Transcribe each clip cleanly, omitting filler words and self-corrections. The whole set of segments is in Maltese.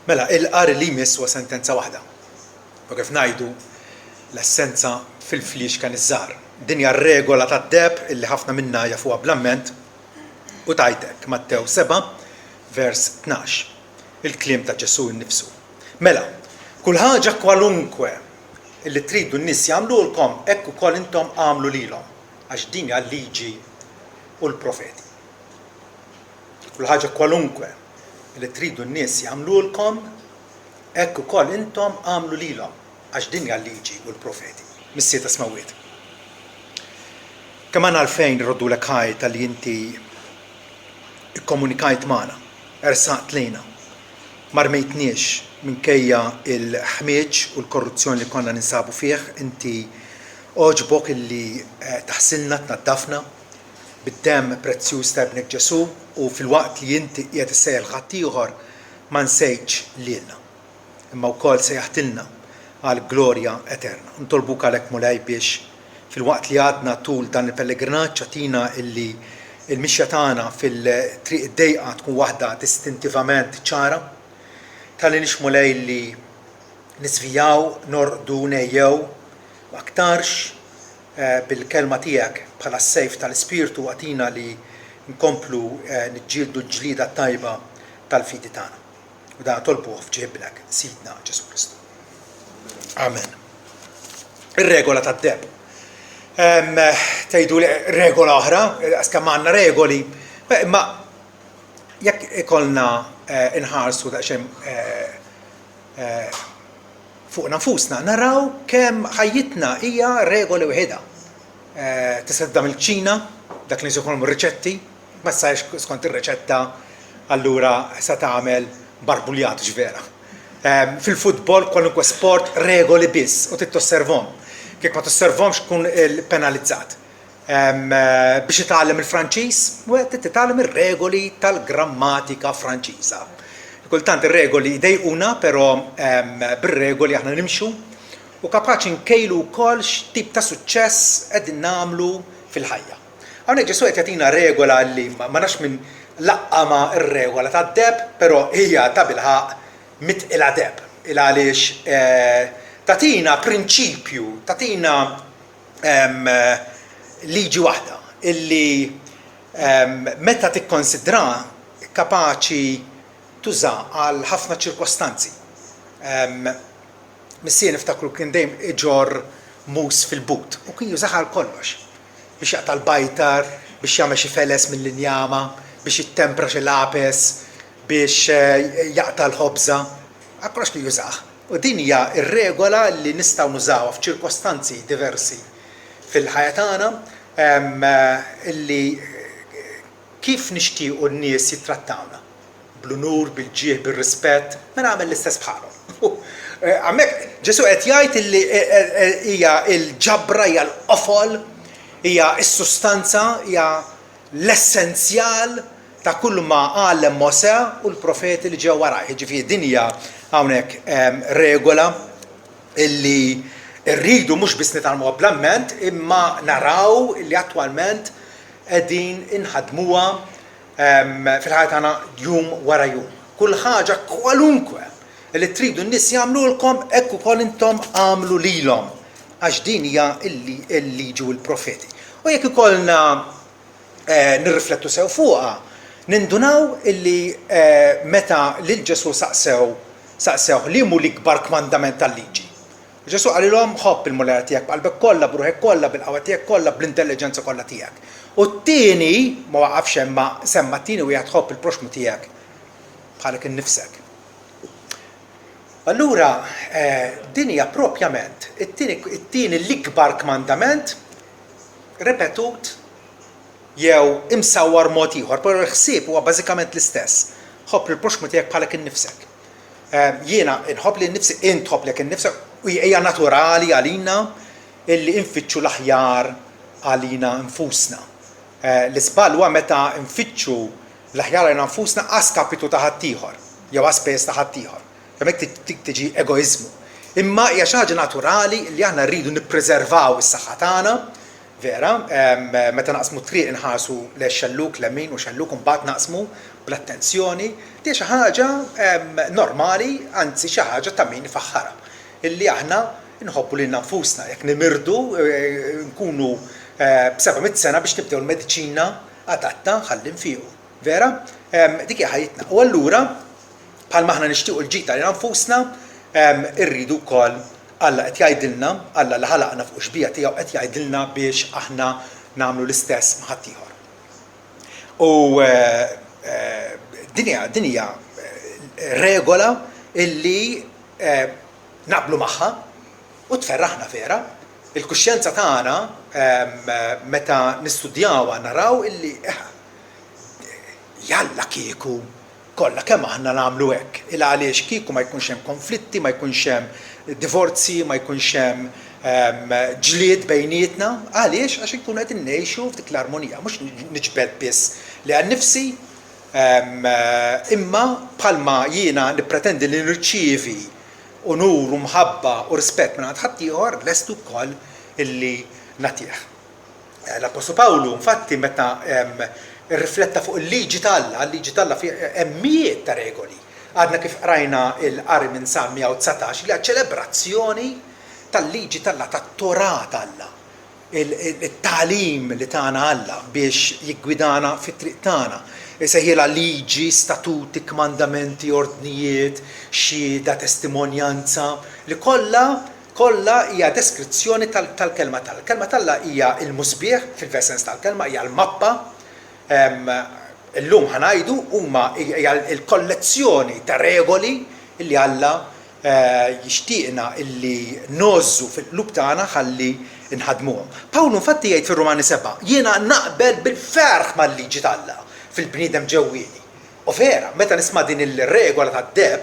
Mela, il-qari li jmiss huwa sentenza waħda. U kif ngħidu l-essenza fil-flix kan iż-żgħar. Din hija r-regola tad-deb illi ħafna minnha jafuha bl-amment u tajtek Mattew 7 vers 12. Il-kliem ta' Ġesu nnifsu. Mela, kull ħaġa kwalunkwe illi tridu n-nies jagħmlulkom hekk ukoll intom għamlu lilhom għax din hija l-liġi u l-profeti. Kull ħaġa kwalunkwe li tridu n-nies jagħmlulkom hekk ukoll intom għamlu lilhom għax din hija l-liġi u l-profeti. Missieta smawiet. Kemm għandna għalfejn irroddulek ħaj tal-li inti ikkomunikajt magħna, ersaqt lejna, ma rmejtniex minkejja il-ħmieġ u l-korruzzjoni li konna ninsabu fih, inti oġbok illi taħsilna tnaddafna bid-demm prezzjuż ta' ibnek Ġesu u fil-waqt li inti qiegħed issejjaħ ħadd ieħor ma nsejtx lilna. Imma wkoll sejjaħtilna għal glorja eterna. Ntolbuk għalhekk mulej biex fil-waqt li għadna tul dan il-pellegrinaġġ tina illi il-mixja tagħna fil-triq id-dejqa tkun waħda distintivament ċara, tal-li nixmulej li nisvijaw, norqdu, nejjew, u aktarx bil-kelma tiegħek bħala s-sejf tal-Ispirtu għatina li nkomplu niġġieldu l-ġlieda tajba tal-fidi tagħna. U da tolbuh f'ġieblek Sidna Ġesu Kristu. Amen. Ir-regola tad-deb. Tgħidu li regola oħra, kemm għandna regoli, imma jekk ikollna inħarsu daqsxejn fuqna nfusna, naraw kemm ħajjitna hija regoli wieħeda. Tista' tibda mill-Ċina, dak li jkollhom ir-riċetti, ma sajx skont ir-riċetta allura se tagħmel barbuljat ġvera. Fil-futbol kwalunkwe sport regoli biss u trid tosservhom. Kif ma tosservhomx tkun penalizzat. Biex titgħallem il-Franċiż, trid titgħallem ir-regoli tal-grammatika Franċiża. Kultant ir-regoli jdejquna, però bir-regoli aħna nimxu u kapaċi nkejlu wkoll x'tip ta' suċċess qegħdin nagħmlu fil-ħajja. Hawnhekk Ġesu qed jagħtina regola li ma nafx minn laqqama r-regola tad-deb, però hija ta' bilħaq mitqila deb. Il għaliex tatina prinċipju, tatina liġi waħda illi meta tikkonsidra kapaċi tuża għal ħafna ċirkostanzi. Missien niftakru kien dejjem iġor mus fil-but u kien jużaha għal kollox. Biex jaqta' l-bajtar, biex jagħmel xi feles mill-injama, biex jittempra xi lapes, biex jaqta' l-ħobża, kollox li jużah. U din hija r-regola li nistgħu nużawha f'ċirkostanzi diversi fil-ħajja tagħna illi kif nixtiequ n-nies jittrattawna. Bl-unur, bil-ġieħ, bil-rispett, ma nagħmel l-istess bħalhom. Hemmhekk Ġesu qed jgħid illi hija l-ġabra, hija l-qofol, hija s-sustanza, hija l-essenzjal ta' kull ma għallem Mosè u l-profeti li ġew warah. Ġifieri din hija hawnhekk regola illi rridu mhux biss nitgħallmuha bl-amment, imma naraw li attwalment qegħdin inħadmuha fil-ħajja tagħna jum wara jum. Kull ħaġa kwalunkwe li tridu n-nies jagħmlulkom hekk ukoll intom għamlu lilhom għax din hija l-liġi u l-profeti. U jekk ikollna nirriflettu sew fuqha, nindunaw illi meta lil Ġesu saqsew li hu l-ikbar kmandament tal-liġi. Ġesu qalilhom ħobb il-mulera tiegħek b'qalbek kollha, b'ruħek kollha, bil-qawwa tiegħek kollha, bl-intelligenza kollha tiegħek. U t-tieni ma waqafx imma semma t-tieni wieħed tħobb il-proxmu tiegħek bħalek innifsek. Allura din hija proprjament it-tieni l-ikbar kmandament repetut jew imsawwar mod ieħor, però l-ħsieb huwa bażikament l-istess. Ħobb il-proxmu tiegħek bħalek innifsek. Jiena inħobb li nnifsi, int tħobb lek innifsek, u hija naturali għalina illi infittxu l-aħjar għalina nfusna. L-isbal huwa meta nfittxu l-aħjar għalina nfusna għaskapitu ta' ħaddieħor, jew għaspejjeż ta' ħaddieħor. Hemmhekk tiġi egoiżmu. Imma hija xi ħaġa naturali li aħna rridu nippreservaw is-saħħa tagħna vera, meta naqsmu triq inħarsu l-xalluk l-min u xalluk mbagħad naqsmu bl-attenzjoni, di xi ħaġa normali, anzi xi ħaġa ta' min ifaħħarha. Illi aħna nħobbu lil nfusna jekk nimirdu nkunu b'700 sena biex nibdew il-mediċina adatta ħalli nfiequ. Vera? Dik hija ħajtna. U allura bħalma aħna nixtiequ l-ġita lil nfusna, irridu wkoll Alla qed jgħidilna, Alla li ħalaqna fuq xbija tiegħu qed jgħidilna biex aħna nagħmlu l-istess ma' ħadd ieħor. U din hija regola illi naqblu magħha u tferraħna vera. Il-kuxjenza tagħna meta nistudjawha naraw illi jalla kieku kollha kemm aħna nagħmlu hekk. Il għaliex kieku ma jkunx hemm konflitti, ma jkunx hemm divorzi, ma jkunx hemm ġlied bejnietna. Għaliex? Għax inkunu qed innejxu f'dik l-armonija, mhux niġbed biss li għan nifsi imma bħalma jiena nippretendi li nirċievi onur u mħabba u rispett minn ħadd ieħor lest ukoll illi nagħtih. L-Apostolu Pawlu infatti meta rrifletta fuq il-liġi tal-Alla, il-liġi tal-Alla fi mijiet ta' regoli. Għadna kif rajna il-qari minn Salm 119 li ċelebrazzjoni tal-liġi tal-Alla, tat-Torah tal-Alla, il-talim li tagħna Alla biex jiggwidana fit-triq tagħna. Sejħiela liġi, statuti, kmandamenti, ordnijiet, xhieda, testimonjanza li kollha hija deskrizzjoni tal-kelma tal-Alla. Kelma tal-Alla hija il-musbieħ fil-vessens tal-kelma, hija l-mappa. Illum ħanajdu huma il-kollezzjoni ta' regoli illi Alla jixtieqna illi nożżu fil-qlub tagħna ħalli nħadmuhom. Pawlu infatti jgħid fir-Rumani 7, jiena naqbel bil-ferħ mal-liġi tal-Alla fil-bniedem ġewwieni. U vera, meta nisma' din il-regola tad-deb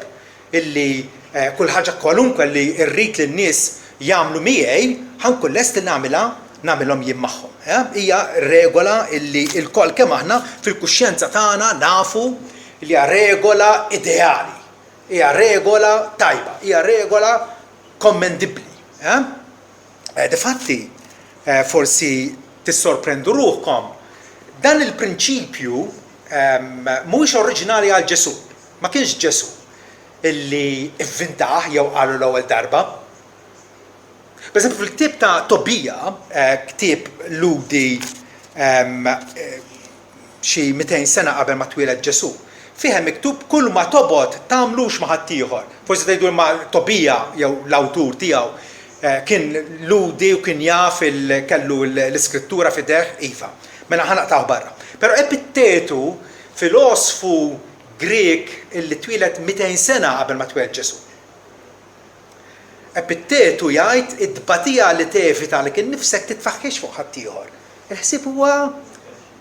illi kull ħaġa kwalunkwe li rrid lin-nies jagħmlu miegħi ħankun lest nagħmilhom jien magħhom. Hija regola illi l-koll kemm aħna fil-kuxjenza tagħna nafu li hija regola ideali, hija regola tajba, hija regola commendibbli. Difatti forsi tissorprendu ruħkom, dan il-prinċipju mhuwiex oriġinali għal Ġesu. Ma kienx Ġesu illi ivvintaħ jew qalu l-ewwel darba. Per esempio, fil-ktib ta' Tobija, ktib ludi xi 200 sena qabel ma twieled Ġesu, fiha miktub kull ma tobgħod tagħmlux ma' ħadd ieħor. Forsi tgħidu ma' Tobija jew l-awtur tiegħu kien ludi u kien jaf kellu l-iskrittura f'idejh iva. Mela ħanaqtaw barra. Però Epittetu filosfu Grek illi twieled 200 sena qabel ma twieled Ġesu. Epittetu jgħid id-dbatija li tevita li kien nifsek titfaħħix fuq ħadd ieħor. Il-ħsieb huwa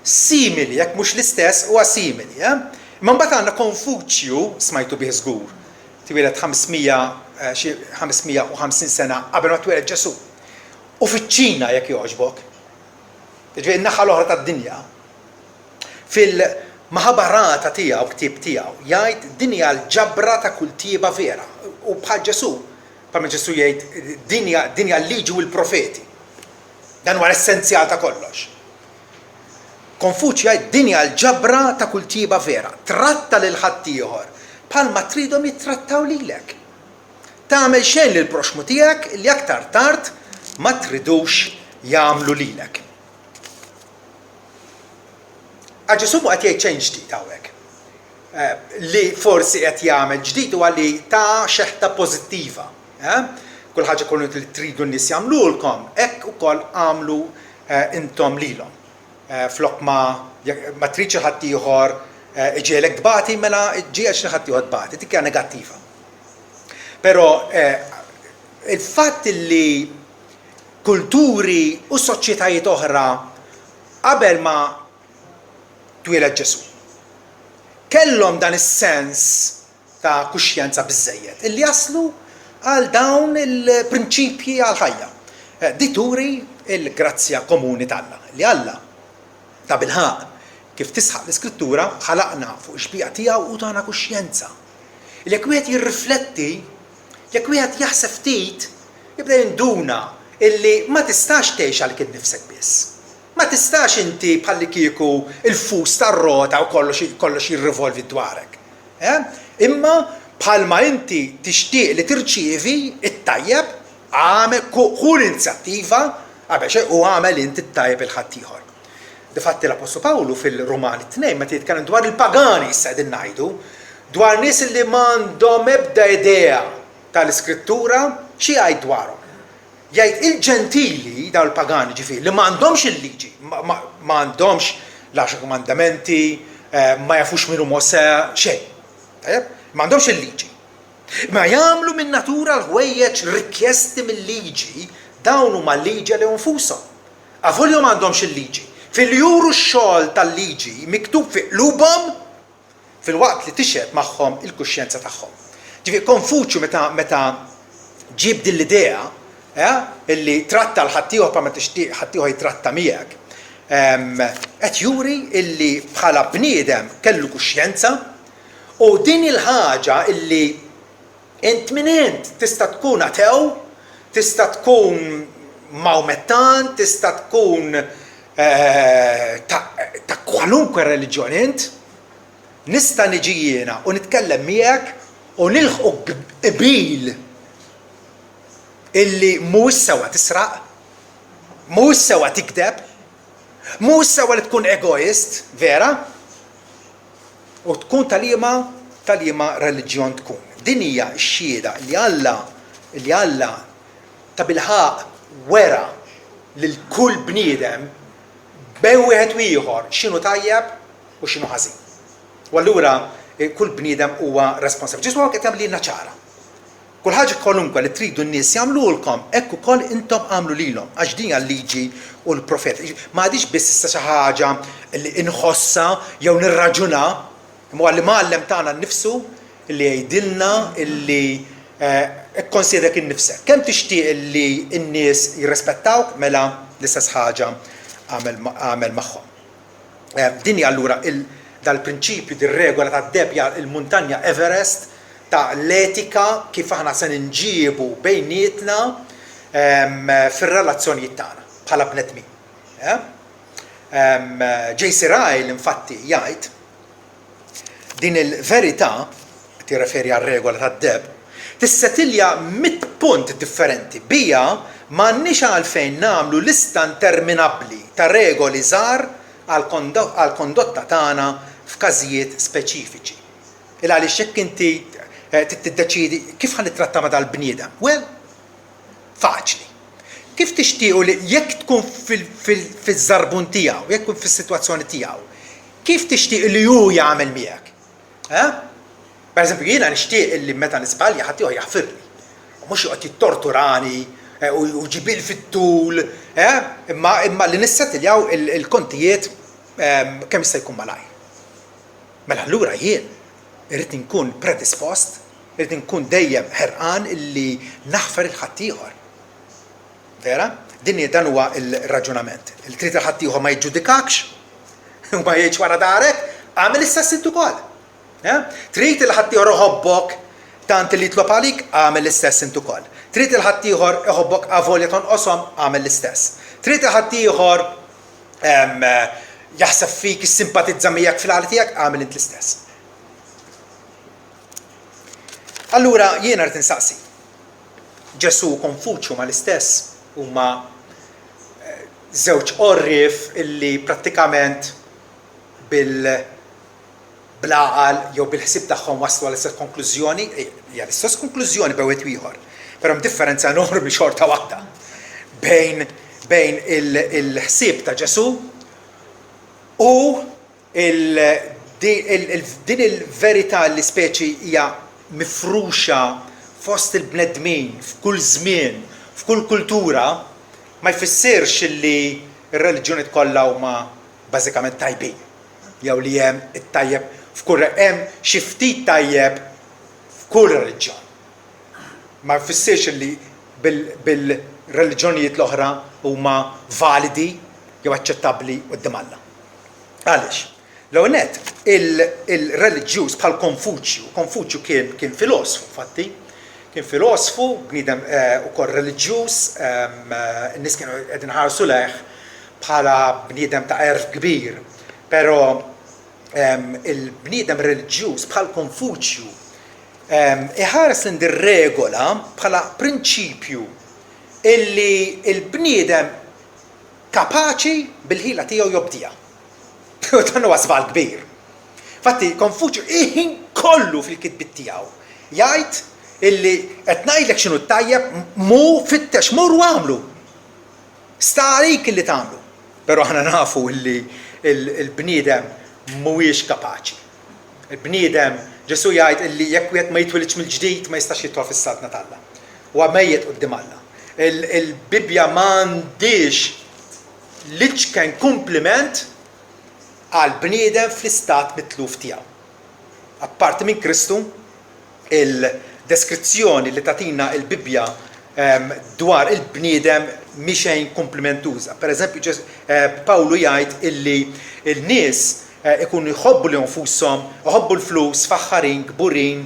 simili, jekk mhux l-istess huwa simili. Imma mbagħad għandna Konfuċju smajtu bih żgur. Twieled 550 sena qabel ma twieled Ġesu. U fiċ-Ċina jekk jogħġbok. Jiġifieri n-naħa l-oħra tad-dinja. Fil-Maħabarata tiegħu, ktieb tiegħu, jgħid din hija l-ġabra ta' kull tieba vera. U bħal Ġesu. Bħalma Ġesu jgħid din hija l-liġi u l-profeti. Dan huwa l-essenzjal ta' kollox. Konfuċju jgħid din hija l-ġabra ta' kull tieba vera. Tratta lil ħadd ieħor bħalma tridhom jittrattaw lilek. Tagħmel xejn lil proxmu tiegħek li aktar tard ma tridux jagħmlu lilek. Ġesu qed jgħid xejn ġdid hawnhekk. Li forsi qed jagħmel ġdid huwa li ta' xeħta pożittiva. Kull ħaġa kollu li tridu n-nies jagħmlulkom, hekk ukoll għamlu intom lilhom. Flok ma tridx ħadd ieħor iġielek dbati mela ġiegħ xi ħadd ieħor dbati, dik hija negattiva. Però il-fatt li kulturi u soċjetajiet oħra qabel ma twieled Ġesu kellhom dan is-sens ta' kuxjenza biżżejjed illi jaslu għal dawn il-prinċipji għal ħajja. Di turi il-grazzja komuni tagħna li Alla ta' bilħaq kif tisħaq l-Iskrittura ħalaqna fuq xbija tiegħu u tagħna kuxjenza. Jekk wieħed jirrifletti, jekk wieħed jaħseb ftit, jibda jinduna illi ma tistax tgħix għal kien nifsek biss. Ma tistax inti bħalli kieku il-fus tar-rota u kollox jirrivolvi dwarek. Imma bħalma inti tixtieq li tirċievi it-tajjeb għamel kull inizjattiva u għamel inti t-tajjeb il-ħaddieħor. Difatti l-Apostolu Pawlu fil-Romani 2 meta jitkellem dwar il-pagani issa qegħdin ngħidu, dwar nies li m'għandhom ebda idea tal-Iskrittura xi jgħid dwarhom. Jgħid il-ġentili daw il-pagani ġifieri li m'għandhomx il-liġi, m'għandhomx l-10 komandamenti, ma jafux minnu Mosè, xejn. M'għandhomx il-liġi. Ma jagħmlu min natura l-ħwejjeġ rikjesti mill-liġi dawn huma l-liġi għalihom infushom. Avolja m'għandhomx il-liġi. Fil-juru x-xogħol tal-liġi miktub fi qlubhom fil-waqt li tixhed magħhom il-kuxjenza tagħhom. Ġifieri Konfuċju meta ġib din l-idea illi tratta l-ħaddieħor bħalma tixtieq ħaddieħor jitratta miegħek, qed juri illi bħala bniedem kellu kuxjenza u din il-ħaġa illi int minn int tista' tkun atew, tista' tkun Maomettan, tista' tkun ta' kwalunkwe reliġjoni int, nista' niġi jiena u nitkellem miegħek u nilħqu qbil illi mhuwiex sewwa tisraq, mhuwiex sewwa tikdeb, mhuwiex sewwa li tkun egoist, vera? U tkun tal-liema reliġjon tkun. Din hija x-xhieda li Alla ta' bilħaq wera lil kull bniedem bejn wieħed u ieħor x'inhu tajjeb u x'inhu ħażin. U allura kull bniedem huwa responsabbli. Ġiswa qed jagħmlilna ċara. Kull ħaġa kwalunkwe li tridu n-nies jagħmluhulkom hekk ukoll intom għamlu lilhom għax din hija l-liġi u l-profeta. M'għadix biss issa xi ħaġa li inħossha jew nirraġuna, imma li mgħallem tagħna nnifsu li jgħidilna illi ikkonsidrak innifsek. Kemm tixtieq li n-nies jirrispettawk mela l-istess ħaġa għamel magħhom. Din hija allura dal-prinċipju dir-regola tad-debja il-muntanja Everest ta' l-etika kif aħna se nġiebu bejnietna fir-relazzjonijiet tagħna bħala bnedmin. J.C. Ryle infatti jgħid din il-verità tirreferi għar-regola tad-deb tissetilja 100 punt differenti bija m'għandniex għalfejn nagħmlu lista interminabbli ta' regoli żgħar għall-kondotta tagħna f'każijiet speċifiċi. Għaliex hekk inti tiddeċiedi kif ħanittratta ma' dal-bniedem. Well, faċli. Kif tixtiequ li jekk tkun fiż-żarbun tiegħu, jekk tkun fis-sitwazzjoni tiegħu, kif tixtieq li hu jagħmel miegħek? Pereżempju jiena nixtieq li meta nisbalja ħadd ieħor jaħfirli. Mhux joqgħod jittorturani u ġibil fit-tul, imma li nissettiljaw il-kontijiet kemm jista' jkun malaj. Mela allura jien irrid inkun predispost, irrid inkun dejjem ħerqan illi naħfer il-ħaddieħor. Vera? Dan huwa il-raġunament. Il-trid il-ħaddieħor ma jiġġudikakx, u ma jgħidx wara darek, għamel istess int ukoll. Trid il-ħaddieħor iħobbok tant li jitlob għalik, għamel l-istess int ukoll. Trid il-ħaddieħor iħobbok avolja tonqoshom, għamel l-istess. Trid il-ħaddieħor jaħseb fik is-simpatizza miegħek fil-ħali tiegħek, għamel int l-istess. Allura jiena rrid insaqsi. Ġesu u Konfuċju ma l-istess huma żewġ qorrief illi prattikament bil-għaqal jew bil-ħsieb tagħhom waslu għall-istess konklużjoni, hija l-istess konklużjoni bejn ieħor, però hemm differenza enormi xorta waħda bejn il-ħsieb ta' Ġesu u din il-verità li speċi hija mifruxa fost il-bnedmin f'kull żmien, f'kull kultura, ma jfissirx li r-reliġjoni kollha huma bażikament tajbin. Jew li hemm it-tajjeb f'kull hemm xi ftit tajjeb f'kull reliġjon. Ma jfissirx li bil-reliġjonijiet l-oħra huma validi jew aċċettabbli quddiem Alla. Għaliex? L-ewwel nett, il-reliġjuż bħal Konfuċju kien filosofu, infatti, kien filosofu, bniedem ukoll reliġjuż, n-nies kienu qegħdin ħarsu lejh bħala bniedem ta' erf kbir, però il-bniedem reliġjuż bħal Konfuċju iħares lejn dir-regola bħala prinċipju illi il-bniedem kapaċi bil-ħila tiegħu jobdija. Dan huwa żball kbir. Fatti Konfuċju ħin kollu fil-kitbiet tiegħu jgħid illi qed ngħidlek x'inhu tajjeb mu fittex mur għamlu. Sta għalik illi tagħmlu. Però aħna nafu illi il-bniedem mhuwiex kapaċi. Il-bniedem Ġesu jgħid illi jekk wieħed ma jitwilidx mill-ġdid ma jistax jidħol fis-saltna tal-Alla. Huwa mejjed quddiem Alla. Il-Bibja m'għandix liċken kumpliment għal bniedem fl-istat mitluf tiegħu. Apparti minn Kristu, il-deskrizzjoni li tagħtina l-Bibja dwar il-bniedem mixejn komplimentuża. Pereżempju, Pawlu jgħid illi l-nies ikunu jħobbu li nfushom, jħobbu l-flus, faħħarin, kburin,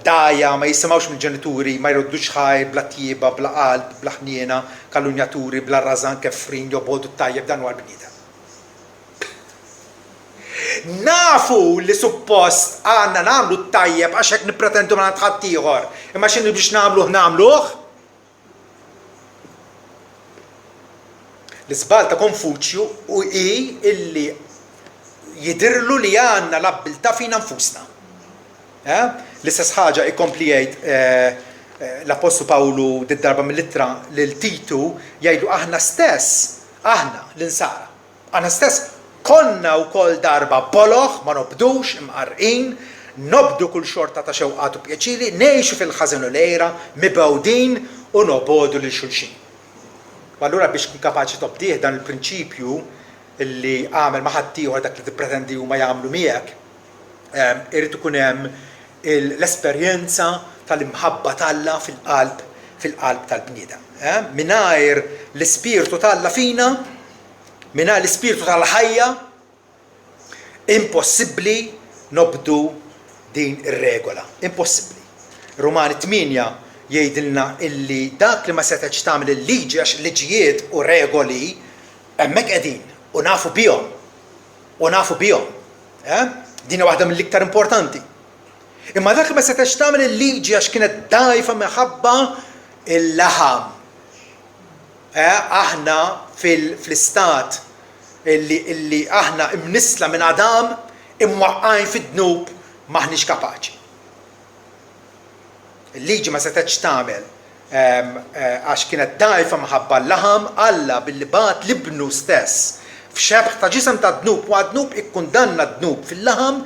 dajja, ma jisimgħux mill-ġenituri, ma jroddux ħajr, bla tjieba, bla qalb, bla ħniena, kalunjaturi, bla rażan, kefrin, jobgħodu tajjeb dan huwa l-bniedem. Nafu li suppost għandna nagħmlu tajjeb għax hekk nippretendu ma ħadd ieħor, imma x'inhu biex nagħmluh. L-isbal ta' Konfuċju u illi jidirlu li għandna l-abbiltà fina nfusna. L-istess ħaġa ikompli jgħid l-Apostlu Pawlu darba mill-ittra lil Titu jgħidu aħna l-insara. Aħna stess konna wkoll darba boloħ, ma nobdux, imqarqin, nobdu kull xorta ta' xewqat u pjaċiri, ngħixu fil-ħażen u lejra, mibgħudin u nobodu lil xulxin. Allura biex kun kapaċi tobdih dan il-prinċipju illi għamel ma' ħadd ieħor dak li tippretendi huma jagħmlu miegħek, irid ikun hemm l-esperjenza tal-imħabba talla fil-qalb tal-bniedem. Mingħajr l-ispirtu talla fina, mingħajr l-ispirtu tal-ħajja, impossibbli nobdu din ir-regola. Impossibbli. Rumani 8 jgħidilna illi dak li ma setax tagħmel il-liġi għax liġijiet u regoli hemmhekk qegħdin u nafu bihom. Din waħda mill-iktar importanti. Imma dak li ma setax tagħmel il-liġi għax kienet dgħajfa minħabba il-laħam. Aħna fl-istat illi aħna imnisla minn Adam imwaqqajn fid-dnub maħniex kapaċi. Il-liġi ma setax tagħmel għax kienet dgħajfa minħabba l-laħam Alla billi bat l-ibnu stess f'xebħ ta' ġisem ta' dnub u għad-dnub ikkundanna d-dnub fil-laħam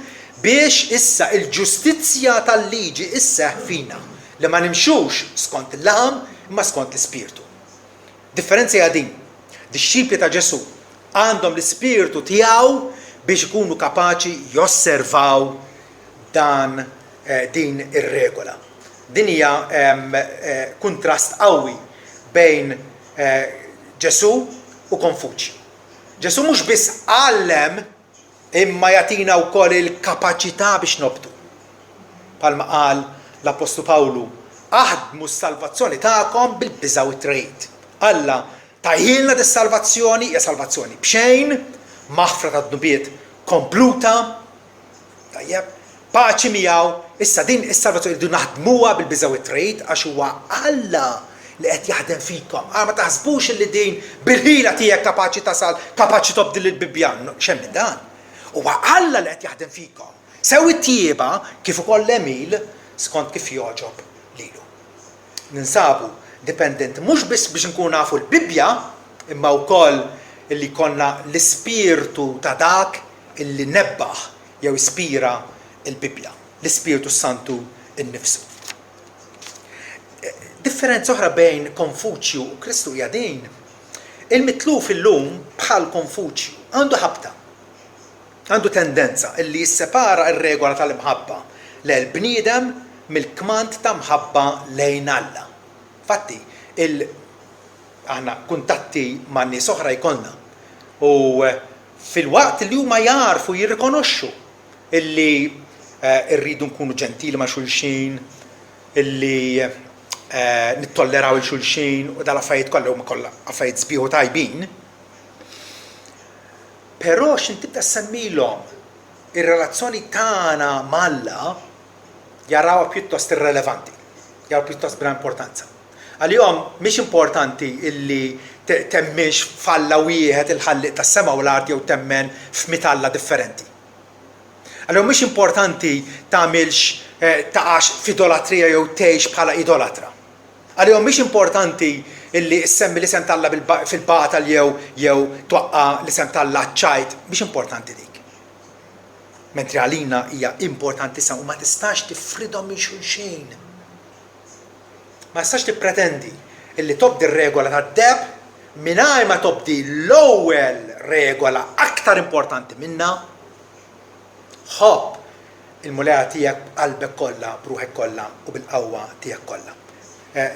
biex issa il-ġustizzja tal-liġi isseħ fina li ma nimxux skont il-laħam imma skont l-ispirtu. Differenza hija din. Disċipli ta' Ġesu għandhom l-ispirtu tiegħu biex ikunu kapaċi josservaw din ir-regola. Din hija kuntrast qawwi bejn Ġesu u Konfuċju. Ġesu mhux biss għallem imma jagħtina wkoll il-kapaċità biex nobdu. Palma qal l-Apostlu Pawlu, aħdmu s-salvazzjoni tagħkom bil-biża' u t-trejt. Alla tajjilna dis-salvazzjoni hija salvazzjoni b'xejn, maħfra tad-dubiet kompluta, tajjeb, paċi miegħu, issa din is-salvazzjoni rridu naħdmuha bil-biża' u t-trejt għax huwa Alla li qed jaħdem fikom. Ma taħsbux li din bil-ħila tiegħek kapaċi tasal, kapaċi tobdil il-bibjan, xemm minn dan. Huwa Alla li qed jaħdem fikom. Sew it-tjieba kif ukoll l-Emil skont kif joġob lilu. Ninsabu dipendenti mhux biss biex nkunu nafu l-Bibja, imma wkoll illi konna l-ispirtu ta' dak illi nebbaħ jew ispira l-Bibja, l-Ispirtu Santu innifsu. Differenza oħra bejn Konfuċju u Kristu hija din. Il-mitluf illum bħal Konfuċju għandu ħabta. Għandu tendenza illi jissepara r-regola tal-imħabba lejn bniedem mill-kmand ta' mħabba lejn Alla. Fatti, aħna kuntatti ma' nies oħra jkollna u fil-waqt li huma jarfu jirrikonoxxu illi rridu nkunu ġentili ma' xulxin, illi nittolleraw il-xulxin u dal-affarijiet kollha huma kollha affarijiet sbieħu tajbin, Però x'intibda semmilhom ir-relazzjoni tagħna malla jarawha pjuttost irrelevanti, jaraw pjuttost bla importanza. Għalihom mhix importanti illi temmix f'alla wieħed il-ħalliq tas-sema u l-art jew temmen f'mitalla differenti. Għalihom mhix importanti tagħmilx taqax f'idolatrija jew tgħix bħala idolatra. Għalihom mhix importanti illi semmi l-isem talla fil-batal jew twaqqa l-isem talla ċajt, mhix importanti dik. Mentri għalina hija importanti sa u ma tistax tifridhom minn xulxejn. Ma tistax tippretendi illi tobdi r-regola tad-deb mingħajr ma tobdi l-ewwel regola aktar importanti minna, ħobb il-mulea tiegħek qalbek kollha, bruħek kollha u bil-qawwa tiegħek kollha.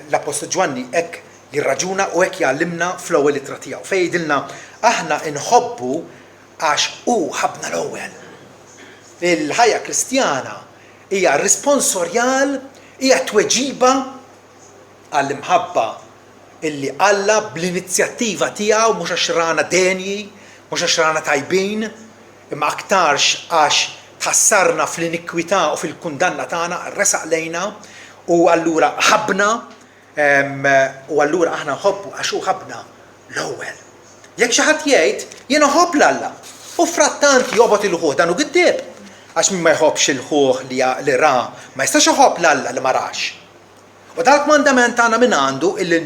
L-Apostol Ġwanni hekk jirraġuna u hekk jgħallimna fl-ewwel ittra tiegħu. Fejn jgħidilna aħna inħobbu għax hu ħabna l-ewwel. Il-ħajja Kristjana hija risponsorjal, hija tweġiba għall-imħabba illi Alla bl-inizjattiva tiegħu mhux għax rana denji, mhux għax rana tajbin, imma aktarx għax tħassarna fl-inikwità u fil-kundanna tagħna, resaq lejna u allura ħabna u allura aħna nħobbu għax hu ħabna l-ewwel. Jekk xi ħadd jgħid jiena ħobb l-Alla u frattant jobgħod il-ħuħ dan hu giddieb għax min ma jħobbx il-ħuħ li ra ma jistax iħobb l-Alla li ma rax. U dal-kmandament tagħna minn għandu illi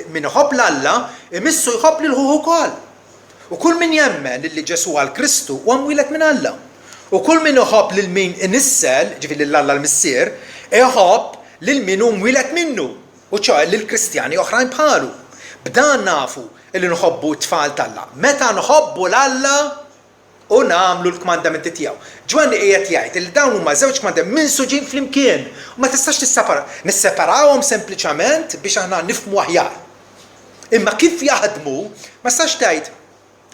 min iħobb l-Alla imissu jħobb lil ħuħ ukoll. U kull min jemmen li Ġesu għal Kristu huwa mwieled minn Alla. U kull min iħobb lil min inissel, ġifieri l-Alla l-Missier, iħobb lil min hu mwieled minnu, u ċoħe lil Kristjani oħrajn bħalu. B'dan nafu illi nħobbu t-tfal tal-Alla. Meta nħobbu l-Alla u nagħmlu l-kmandamenti tiegħu. Ġwanni qiegħed jgħid li dawn huma żewġ kmandamenti minsuġin flimkien u ma tistax nisseparawhom sempliċement biex aħna nifhmu aħjar. Imma kif jaħdmu ma tistax tgħid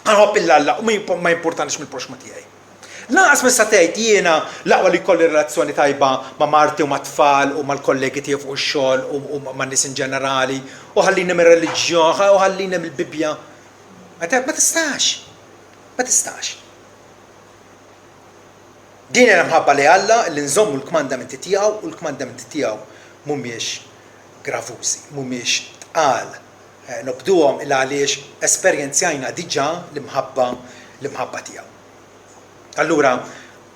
nħobb il-Alla u ma importanix mill-proxma tiegħi. Laqas mista tgħid jiena l-aqwa li jkolli relazzjoni tajba ma' marti u ma' tfal u mal-kollegi tiegħi fuq ix-xogħol u ma' nies in ġenerali u ħallini mir-reliġjon u ħallini mill-Bibja. Ma tistax. Ma tistax. Din hija mħabba li Alla li nżommu l-kmandamenti tiegħu u l-kmandamenti tiegħu mhumiex gravużi, mhumiex tqal. Nobduhom il għaliex esperjenzjajna diġà l-imħabba tiegħu. Allura,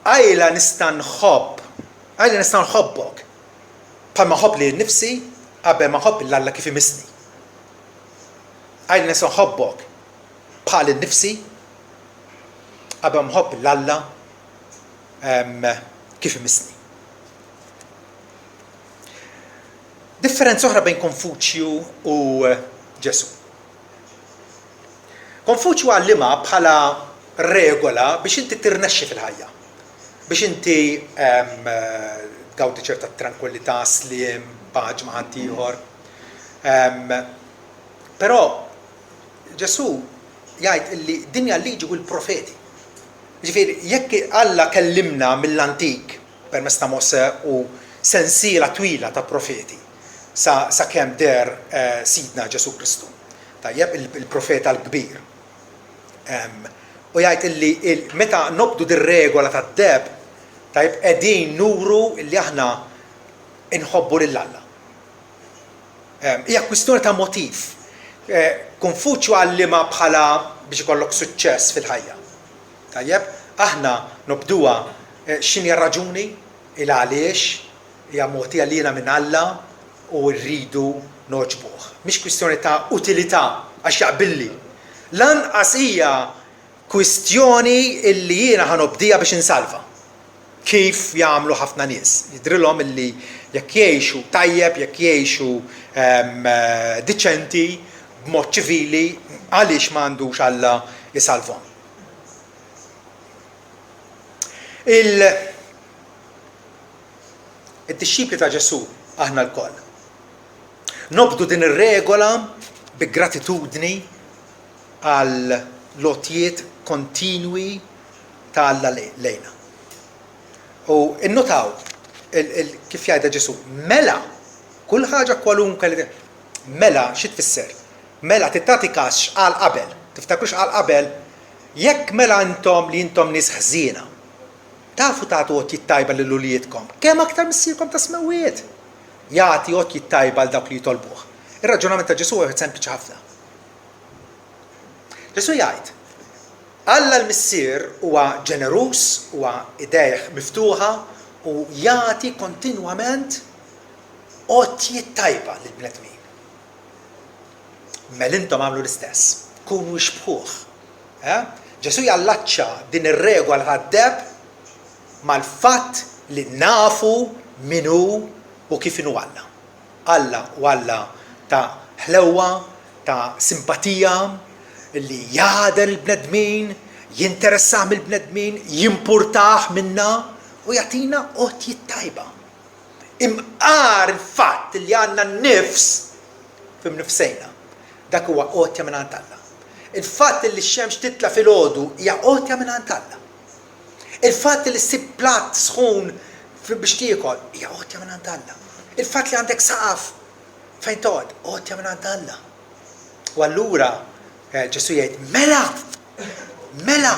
għajla nista' nħobbok bħalma ħobb li nnifsi qabel ma ħobb l-Alla kif imisni. Għajla nista' nħobbok bħal innifsi qabel ma ħobb l-Alla kif imisni. Differenza oħra bejn Konfuċju u Ġesu. Konfuċju għallima bħala regola biex inti tirnexxi fil-ħajja. Biex inti tgawdi ċerta tranquillità, sliem, paċ ma' ħadd ieħor. Però Ġesu jgħid illi dinja liġi u l-profeti. Ġifieri, jekk Alla kellimna mill-antik permezz ta' Mose u sensiela twila ta' profeti sa kemm der Sidna Ġesu Kristu. Tajjeb il-profeta l-kbir. U jgħid illi meta nobdu dir-regola tad-deb, tajjeb qegħdin nuru illi aħna inħobbu lill-Alla. Hija kwistjoni ta' motiv. Konfuċju għallima bħala biex ikollok suċċess fil-ħajja. Tajjeb, aħna nobduha x'inhi raġuni il għaliex hija mogħtija lina minn Alla u rridu noġbuh. Mhix kwistjoni ta' utilità għax jaqbilli. Lanqas hija kwistjoni illi jiena ħanobdija biex insalva. Kif jagħmlu ħafna nies. Jidrilhom illi jekk jgħixu tajjeb, jekk jgħixu diċenti, b'mod ċivili, għaliex m'għandux Alla isalvhom. Il-disċipli ta' Ġesu aħna l-koll. Nobdu din ir-regola bi gratitudni għal lotjiet kontinwi ta' Alla lejna. U innotaw kif jgħidha Ġesu, mela kull ħaġa kwalunkwe mela xi tfisser? Mela tittati każ x'qal qabel. Tiftakrux qal qabel Jekk mela intom li intom nies ħżiena, tafu tagħtu għotjiet tajba lil uliedkom, kemm aktar missierkom ta' smewwiet jagħti għotjiet tajba għal dawk li jitolbuh. Ir-raġunament ta' Ġesu huwa sempliċi ħafna. Ġesu jgħid, Alla l-missier huwa ġenerus, huwa idejh miftuħa u jagħti kontinwament għotjiet tajba lil bnedmin. Mel intom għamlu l-istess, kunu xbħuħ. Ġesu jallaċċa din ir-regola tad-deb mal-fatt li nafu minu u kif inhu Alla. Alla u Alla ta' ħlewwa, ta' simpatija, li jaħdem il-bnedmin, jinteressah mill-bnedmin, jimpurtaħ minna u jagħtina għotjiet tajba. Imqar il-fatt li għandna nnifs f'nifsejna, dak huwa għotja minn Alla. Il-fatt li x-xemx titla' filgħodu hija għotja minn Alla. Il-fatt li ssib platt sħun biex tiekol hija għotja minn Alla. Il-fatt li għandek saqaf fejn toqgħod għotja minn Alla. U allura Ġesu jgħid, mela,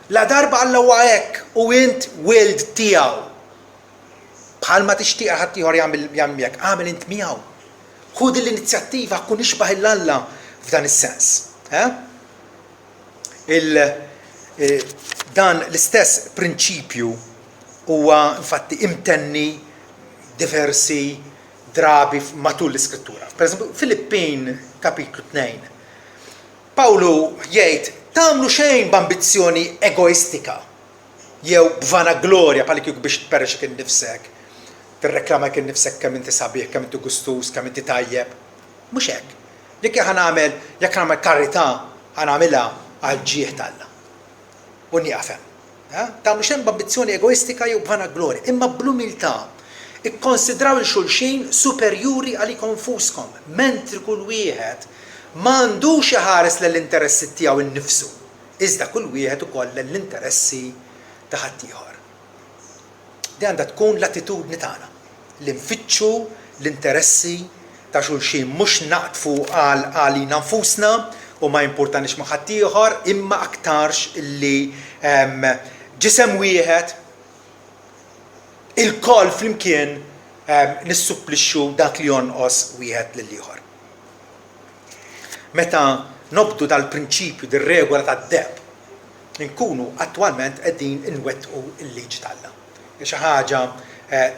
la darba Alla huwa hekk u int wild tiegħu. Bħalma tixtieq ħadd ieħor jagħmel hekk, għamel int miegħu. Ħud l-inizjattiva kun ixbaħ il-Alla f'dan is-sens. Dan l-istess prinċipju huwa infatti imtenni diversi drabi matul l-Iskrittura. Per eżempju, Filippin kapitlu 2. Pawlu jgħid, tagħmlu xejn b'ambizzjoni egoistika jew b'vanaglorja bħal kieku biex tperexxek innifsek. Tirreklama kien nifsek kemm inti sabiħ, kemm inti gustus, kemm inti tajjeb. Mhux hekk. Jekk nagħmel karità, ħanagħmilha għal ġieħ t'Alla. U nieqafhem. Tagħmlu xejn b'ambizzjoni egoistika jew b'vanaglorja, imma bl-umiltà. Ikkonsidraw il-xulxin superjuri għalikom infuskom, mentri kull wieħed m'għandux iħares lill-interessi tiegħu innifsu, iżda kull wieħed ukoll l-interessi ta' ħadd ieħor. Di għandha tkun l-attitudni tagħna li nfittxu l-interessi ta' xulxin mhux naqtfu għalina nfusna u ma importanix ma' ħadd ieħor imma aktarx li ġisem wieħed il-koll flimkien nissupplixxu dak li jonqos wieħed lill-ieħor. Meta nobdu dal-prinċipju dir-regola tad-deb, nkunu attwalment qegħdin inwettqu l-liġi t'Alla. Xi ħaġa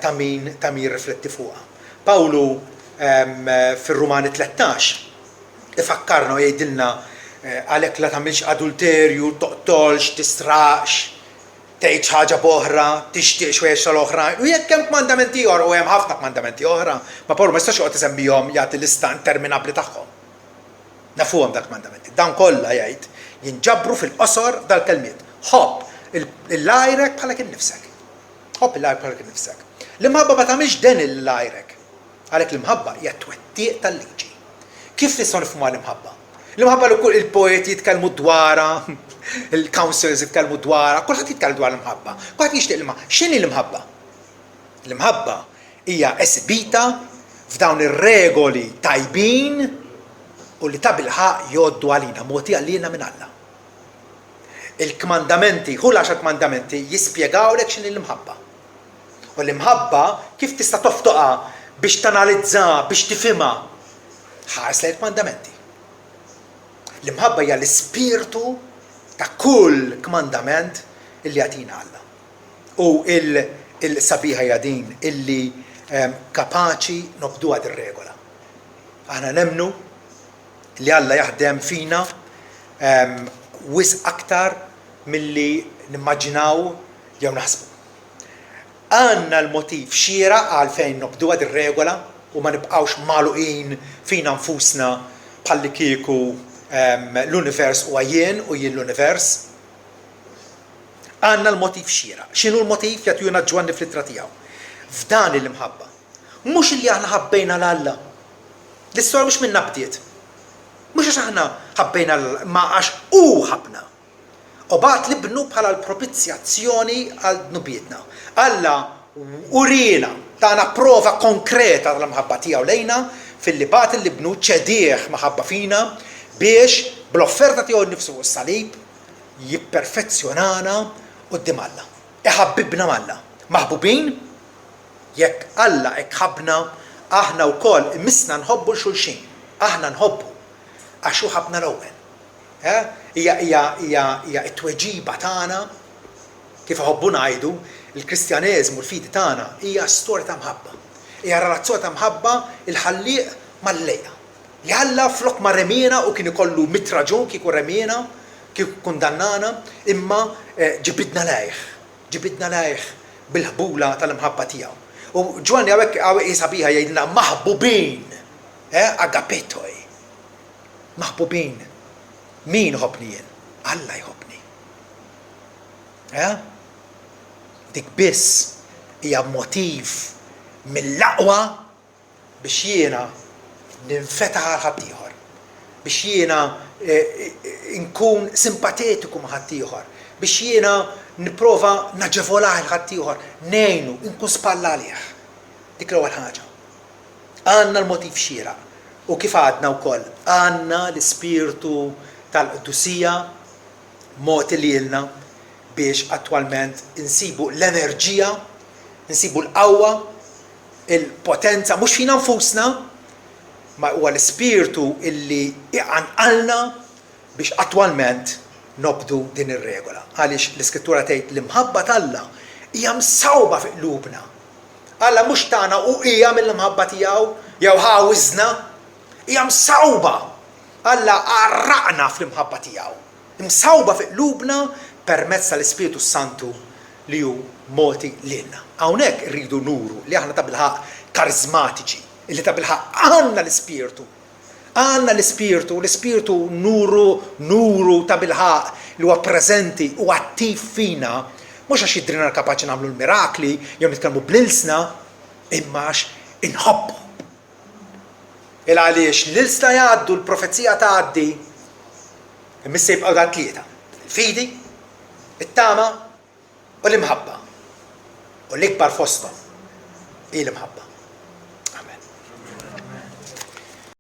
ta' min rifletti fuqha. Pawlu fir-Rumani 13 ifakkarna u jgħidilna għalhekk la tagħmilx adulterju, toqtolx, tisraqx, tgħid ħaġa b'oħra, tixtieq xwejn tal-oħrajn. U jekk hemm kmandamenti oħra u hemm ħafna kmandamenti oħra, ma Pawlu ma jistax joqgħod isemmihom jagħti lista interminabbli tagħhom. Nafuhom dak mandamenti. Dan kollha jgħid jinġabru fil-qosor dal-kelmiet. Ħobb il-lajrek bħalek innifsek. Ħobb il-lajrek bħalek innifsek. L-imħabba ma tagħmilx den il-lajrek. Għalhekk l-imħabba hija twettiq tal-liġi. Kif nistgħu nifhmu l-imħabba? L-imħabba li il poeti jitkellmu dwarha, il-councils jitkellmu dwarha, kulħadd jitkellem dwar l-imħabba. Kulħadd jixtieq l-imħabba. X'inhi l-imħabba? L-imħabba hija esbita f'dawn ir-regoli tajbin u li ta' bilħaq jgħoddu għalina, moti għalina minn Alla. Il-kmandamenti, hu l-10 kmandamenti jispjegawlek x'inhi l-imħabba. U l-imħabba kif tista' toftoqha biex tanalizza, biex tifhimha. Ħares lejn il-kmandamenti. L-imħabba hija l-ispirtu ta' kull kmandament illi jagħtina Alla. U il-sabiħa hija din illi kapaċi nobduha dir-regola. Aħna nemmnu li Alla jaħdem fina wis aktar milli nimmaġinaw jew naħsbu. Għandna l-motiv xieraq għalfejn nobduha dir-regola u ma nibqgħux magħluqin fina nfusna bħalli kieku l-univers huwa jien u jien l-univers. Għandna l-motiv xieraq. X'inhu l-motiv jagħtuna Ġwanni fl-ittra tiegħu? F'dan il-imħabba. Mhux li aħna ħabbejna l-Alla. L-istorja mhux minnha bdiet. Mhux għax aħna ħabbejna ma għax hu ħabna. U bagħad libnu bħala l-propizjazzjoni għal dnubietna. Alla urina tagħna prova konkreta tal-mħabba tiegħu lejna fil-li bagħad il-libnu ċedieħ maħabba fina biex bl-offerta tiegħu nnifsu s-salib jipperfezzjonana quddiem Alla. Iħabbibna mal-Alla. Maħbubin, jekk Alla ikħabbna, aħna wkoll imissna nħobbu xulxin. Aħna nħobbu għax hu ħabna l-ewwel. Hija t-tweġiba tagħna kif ħobbu ngħidu il-Kristjaneżmu l-fidi tagħna hija storja ta' mħabba. Hija relazzjoni ta' mħabba il-ħallieq mal-Lejla. Li Alla flok ma remina u kien ikollu mit raġun kieku remina, kieku kundannana, imma ġibidna lejh bil-ħbula tal-imħabba tiegħu. U Ġwanni hawnhekk sabiħa jgħidilna maħbubin, agapetoi. Maħbubin. Min ħobni jien? Alla jħobni. Dik biss hija motiv mill-aqwa biex jiena ninfetaħ għal ħaddieħor, biex jiena nkun simpatetiku ma' ħaddieħor, biex jiena nipprova naġevolah il ħaddieħor, ngħinu, nkun spalla għalih. Dik l-ewwel ħaġa. Għandna l-motiv xieraq. U kif għadna wkoll, għandna l-ispirtu tal-qdusija moti lilna biex attwalment insibu l-enerġija, insibu l-qawwa, il-potenza, mhux fina nfusna, ma huwa l-ispirtu illi iqanqalna biex attwalment nobdu din ir-regola. Għaliex l-Iskrittura tgħid l-imħabba t'Alla hija msawba fi qlubna. Alla mhux tagħna u hija mill-imħabba tiegħu jew ħawiżna, hija msawba. Alla għarraqna fl-imħabba tiegħu. Msawba fi qlubna permezz tal-Ispiritu Santu li hu moti lilna. Hawnhekk irridu nuru li aħna ta' bilħaq karizmatiċi, illi ta' bilħaq għandna l-Ispiritu. Għandna l-Ispiritu nuru ta' bilħaq li huwa preżenti u attiv fina, mhux għax jidrina kapaċi nagħmlu l-mirakli jew nitkellmu bl-ilsna, imma għax inħobbu. Għaliex l-ilsna jgħaddu, l-profezija tgħaddi, imissa jibqgħu dan tlieta. Il-fidi, it-tama u l-imħabba. U l-ikbar fosthom hi l-imħabba.